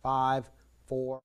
5, 4.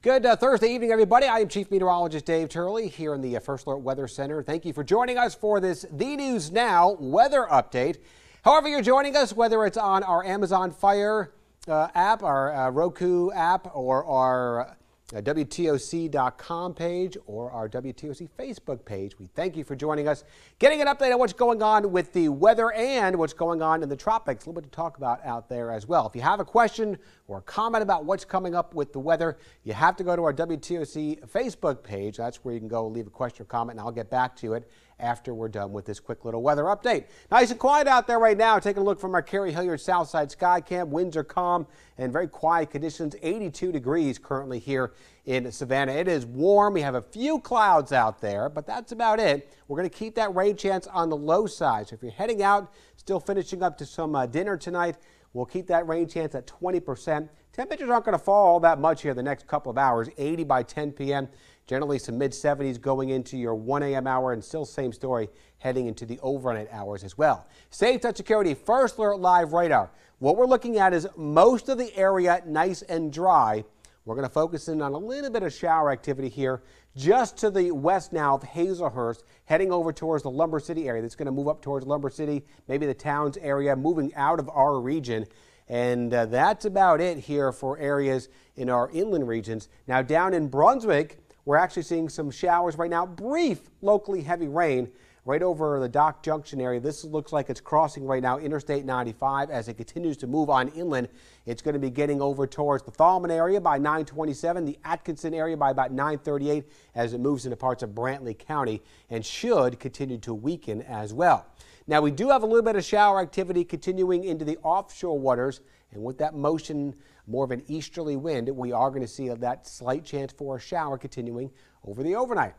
Good Thursday evening, everybody. I am Chief Meteorologist Dave Turley here in the First Alert Weather Center. Thank you for joining us for this The News Now weather update. However you're joining us, whether it's on our Amazon Fire app, our Roku app, or our WTOC.com page or our WTOC Facebook page, we thank you for joining us, getting an update on what's going on with the weather and what's going on in the tropics. A little bit to talk about out there as well. If you have a question or a comment about what's coming up with the weather, you have to go to our WTOC Facebook page. That's where you can go leave a question or comment, and I'll get back to it after we're done with this quick little weather update. Nice and quiet out there right now. Taking a look from our Kerry Hilliard Southside Sky Cam. Winds are calm and very quiet conditions. 82 degrees currently here in Savannah. It is warm. We have a few clouds out there, but that's about it. We're going to keep that rain chance on the low side. So if you're heading out, still finishing up to some dinner tonight, we'll keep that rain chance at 20%. Temperatures aren't going to fall all that much here the next couple of hours. 80 by 10 p.m. Generally some mid-70s going into your 1 a.m. hour, and still same story heading into the overnight hours as well. Safe Touch Security First Alert Live radar. What we're looking at is most of the area nice and dry. We're going to focus in on a little bit of shower activity here just to the west now of Hazelhurst, heading over towards the Lumber City area. That's going to move up towards Lumber City, maybe the Towns area, moving out of our region. And that's about it here for areas in our inland regions. Now down in Brunswick, we're actually seeing some showers right now, brief locally heavy rain right over the Dock Junction area. This looks like it's crossing right now Interstate 95 as it continues to move on inland. It's going to be getting over towards the Thalman area by 9:27, the Atkinson area by about 9:38 as it moves into parts of Brantley County, and should continue to weaken as well. Now we do have a little bit of shower activity continuing into the offshore waters, and with that motion, more of an easterly wind, we are going to see that slight chance for a shower continuing over the overnight.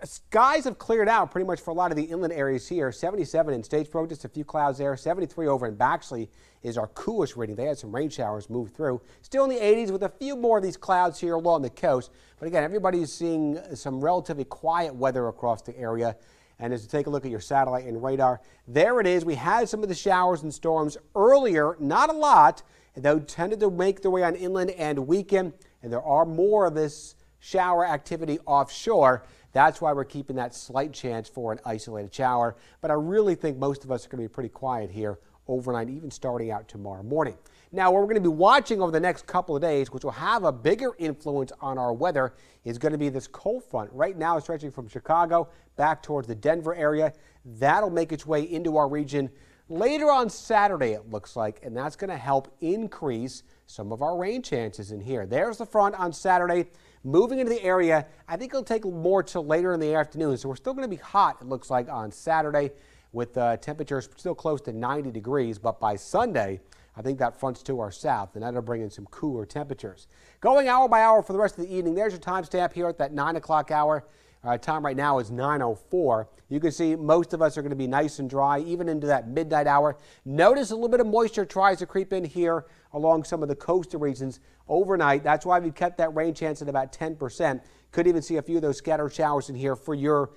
Skies have cleared out pretty much for a lot of the inland areas here. 77 in Statesboro, just a few clouds there. 73 over in Baxley is our coolest reading. They had some rain showers move through. Still in the 80s with a few more of these clouds here along the coast. But again, everybody's seeing some relatively quiet weather across the area. And as you take a look at your satellite and radar, there it is. We had some of the showers and storms earlier, not a lot, though tended to make their way on inland and weaken. And there are more of this shower activity offshore. That's why we're keeping that slight chance for an isolated shower. But I really think most of us are going to be pretty quiet here overnight, even starting out tomorrow morning. Now, what we're going to be watching over the next couple of days, which will have a bigger influence on our weather, is going to be this cold front. Right now, stretching from Chicago back towards the Denver area. That'll make its way into our region later on Saturday, it looks like, and that's going to help increase some of our rain chances in here. There's the front on Saturday. Moving into the area, I think it'll take more till later in the afternoon, so we're still going to be hot, it looks like, on Saturday with temperatures still close to 90 degrees, but by Sunday, I think that front's to our south, and that'll bring in some cooler temperatures. Going hour by hour for the rest of the evening, there's your timestamp here at that 9 o'clock hour. Time right now is 9:04. You can see most of us are going to be nice and dry, even into that midnight hour. Notice a little bit of moisture tries to creep in here along some of the coastal regions overnight. That's why we've kept that rain chance at about 10%. Could even see a few of those scattered showers in here for your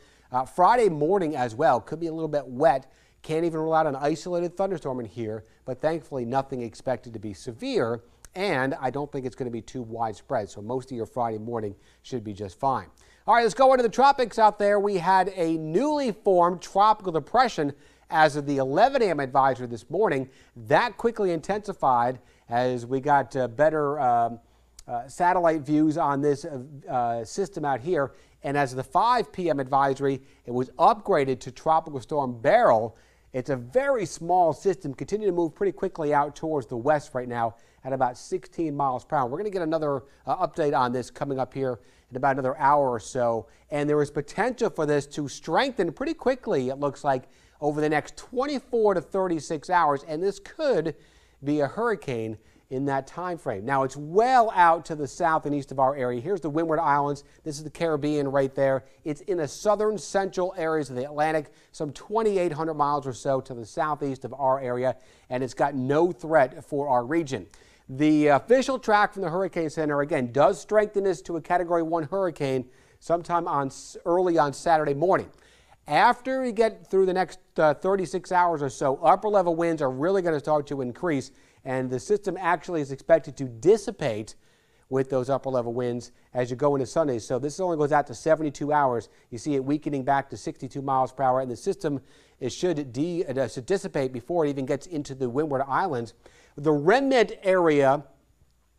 Friday morning as well. Could be a little bit wet. Can't even rule out an isolated thunderstorm in here, but thankfully nothing expected to be severe, and I don't think it's going to be too widespread, so most of your Friday morning should be just fine. All right, let's go into the tropics out there. We had a newly formed tropical depression as of the 11 a.m. advisory this morning. That quickly intensified as we got better satellite views on this system out here. And as of the 5 p.m. advisory, it was upgraded to Tropical Storm Beryl. It's a very small system, continuing to move pretty quickly out towards the west right now at about 16 miles per hour. We're going to get another update on this coming up here in about another hour or so. And there is potential for this to strengthen pretty quickly, it looks like, over the next 24 to 36 hours. And this could be a hurricane in that time frame. Now, it's well out to the south and east of our area. Here's the Windward Islands. This is the Caribbean right there. It's in the southern central areas of the Atlantic, some 2,800 miles or so to the southeast of our area, and it's got no threat for our region. The official track from the Hurricane Center, again, does strengthen this to a Category 1 hurricane sometime early on Saturday morning. After we get through the next 36 hours or so, upper level winds are really going to start to increase, and the system actually is expected to dissipate with those upper level winds as you go into Sunday. So this only goes out to 72 hours. You see it weakening back to 62 miles per hour, and the system should dissipate before it even gets into the Windward Islands. The remnant area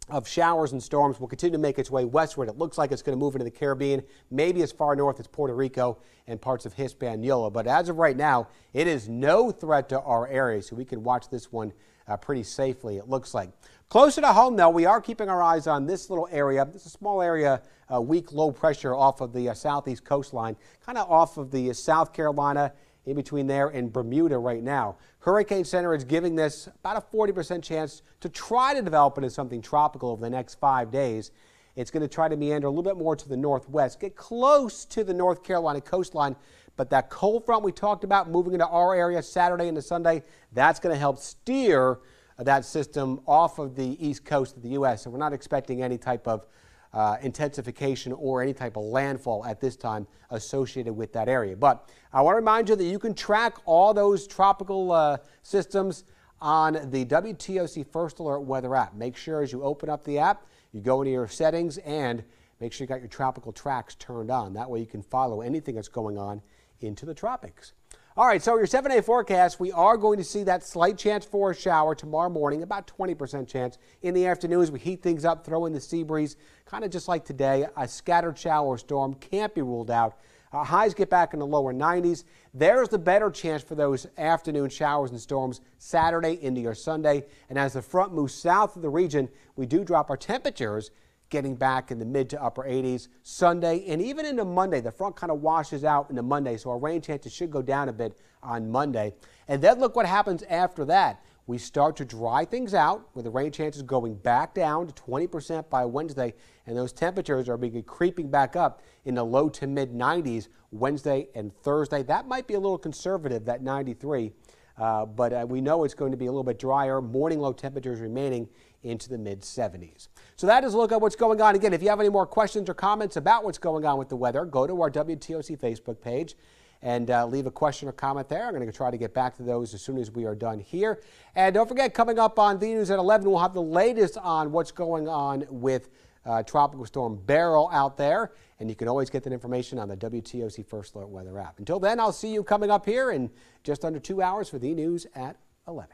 of showers and storms will continue to make its way westward. It looks like it's going to move into the Caribbean, maybe as far north as Puerto Rico and parts of Hispaniola. But as of right now, it is no threat to our area, so we can watch this one pretty safely, it looks like. Closer to home, though, we are keeping our eyes on this little area. It's a small area, weak low pressure off of the southeast coastline, kind of off of the South Carolina, in between there and Bermuda right now. Hurricane Center is giving this about a 40% chance to try to develop into something tropical over the next 5 days. It's going to try to meander a little bit more to the northwest, get close to the North Carolina coastline, but that cold front we talked about moving into our area Saturday into Sunday, that's going to help steer that system off of the east coast of the U.S. So we're not expecting any type of intensification or any type of landfall at this time associated with that area. But I want to remind you that you can track all those tropical systems on the WTOC First Alert Weather app. Make sure as you open up the app, you go into your settings and make sure you got your tropical tracks turned on. That way you can follow anything that's going on into the tropics. All right, so your 7-day forecast, we are going to see that slight chance for a shower tomorrow morning, about 20% chance. In the afternoon, as we heat things up, throw in the sea breeze, kind of just like today, a scattered shower or storm can't be ruled out. Highs get back in the lower 90s. There's the better chance for those afternoon showers and storms Saturday into your Sunday. And as the front moves south of the region, we do drop our temperatures, getting back in the mid to upper 80s Sunday and even into Monday. The front kind of washes out into Monday, so our rain chances should go down a bit on Monday. And then look what happens after that. We start to dry things out with the rain chances going back down to 20% by Wednesday, and those temperatures are creeping back up in the low to mid 90s Wednesday and Thursday. That might be a little conservative, that 93, but we know it's going to be a little bit drier. Morning low temperatures remaining into the mid 70s. So that is a look at what's going on. Again, if you have any more questions or comments about what's going on with the weather, go to our WTOC Facebook page and leave a question or comment there. I'm going to try to get back to those as soon as we are done here. And don't forget, coming up on the news at 11, we'll have the latest on what's going on with Tropical Storm Beryl out there. And you can always get that information on the WTOC First Alert Weather app. Until then, I'll see you coming up here in just under 2 hours for the news at 11.